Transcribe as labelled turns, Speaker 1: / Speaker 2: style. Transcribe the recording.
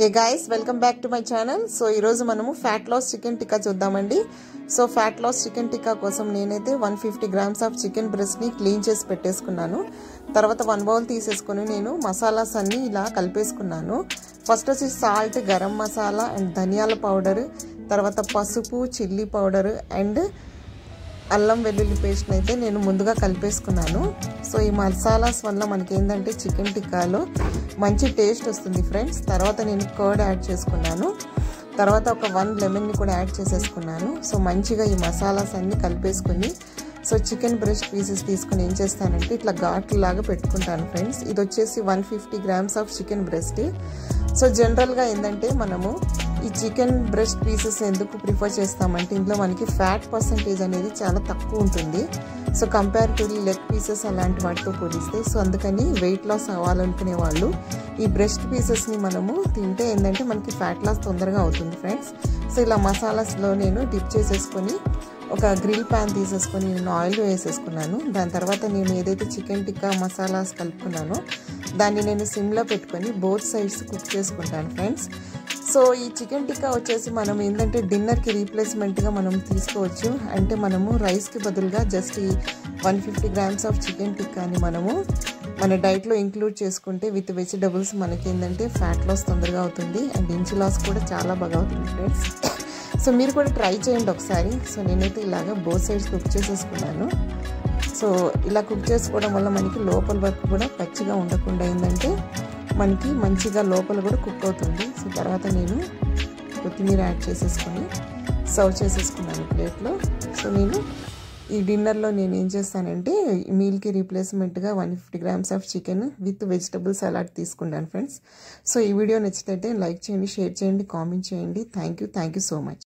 Speaker 1: Hey guys, welcome back to my channel. So ee roju manamu fat loss chicken tikka chuddamandi. So fat loss chicken tikka kosam nenaithe 150 grams of chicken breast ni clean chesi petteskunnanu. Tarvata 1 bowl teeseskoni nenu masalas anni ila kalpeskunnanu. First వచ్చి salt, garam masala and dhaniyala powder, tarvata pasupu, chilli powder and అల్లం వెల్లుల్లి paste అయితే నేను ముందుగా కలిపేసుకున్నాను. So ఈ మసాలాస్ వల్ల మనకి ఏందంటే చికెన్ టిక్కాలో మంచి టేస్ట్ వస్తుంది ఫ్రెండ్స్. తర్వాత నేను కర్డ్ యాడ్ చేసుకున్నాను. తర్వాత ఒక 1 లెమన్ ని కూడా యాడ్ చేసేసుకున్నాను. సో మంచిగా ఈ మసాలాస్ అన్ని కలిపేసుకొని సో చికెన్ బ్రెస్ట్ పీసెస్ తీసుకొని ఏం చేస్తానంటే ఇట్లా ఘాట్లు లాగా పెట్టుకుంటాను ఫ్రెండ్స్. ఇది వచ్చేసి 150 grams of chicken breast. So జనరల్గా ఏంటంటే మనము ఈ చికెన్ బ్రెస్ట్ పీసెస్ ఎందుకు ప్రిఫర్ చేస్తామంటే ఇందులో మనకి ఫ్యాట్ పర్సంటేజ్ అనేది చాలా తక్కువ ఉంటుంది. సో కంపారిటివ్లీ లెగ్ పీసెస్ అలాంటి వాటితో పోలిస్తే సో అందుకని వెయిట్ లాస్ అవ్వాలనుకునే వాళ్ళు ఈ బ్రెస్ట్ పీసెస్ని మనము తింటే ఏంటంటే మనకి ఫ్యాట్ లాస్ తొందరగా అవుతుంది ఫ్రెండ్స్. సో ఇలా మసాలాస్లో నేను డిప్ చేసేసుకొని ఒక గ్రిల్ ప్యాన్ తీసేసుకొని నేను ఆయిల్ వేసేసుకున్నాను. దాని తర్వాత నేను ఏదైతే చికెన్ టిక్కా మసాలాస్ కలుపుకున్నానో దాన్ని నేను సిమ్లో పెట్టుకొని బోత్ సైడ్స్ కుక్ చేసుకుంటాను ఫ్రెండ్స్. సో ఈ చికెన్ టిక్కా వచ్చేసి మనం ఏంటంటే డిన్నర్కి రీప్లేస్మెంట్గా మనం తీసుకోవచ్చు. అంటే మనము రైస్కి బదులుగా జస్ట్ ఈ 150 గ్రామ్స్ ఆఫ్ చికెన్ టిక్కాని మనము మన డైట్లో ఇంక్లూడ్ చేసుకుంటే విత్ వెజిటబుల్స్ మనకి ఏంటంటే ఫ్యాట్ లాస్ తొందరగా అవుతుంది అండ్ ఇంచు లాస్ కూడా చాలా బాగా అవుతుంది ఫ్రెండ్స్. సో మీరు కూడా ట్రై చేయండి ఒకసారి. సో నేనైతే ఇలాగ బోత్ సైడ్స్ కుక్ చేసేసుకున్నాను. సో ఇలా కుక్ చేసుకోవడం వల్ల మనకి లోపల వరకు కూడా పచ్చిగా ఉండకుండా ఏంటంటే మనకి మంచిగా లోపల కూడా కుక్ అవుతుంది. సో తర్వాత నేను కొత్తిమీర యాడ్ చేసేసుకొని సర్వ్ చేసేసుకున్నాను ప్లేట్లో. సో నేను ఈ డిన్నర్లో నేను ఏం చేస్తానంటే మీల్కి రీప్లేస్మెంట్గా 150 grams of chicken with vegetable salad తీసుకున్నాను ఫ్రెండ్స్. సో ఈ వీడియో నచ్చితే లైక్ చేయండి, షేర్ చేయండి, కామెంట్ చేయండి. Thank you so much.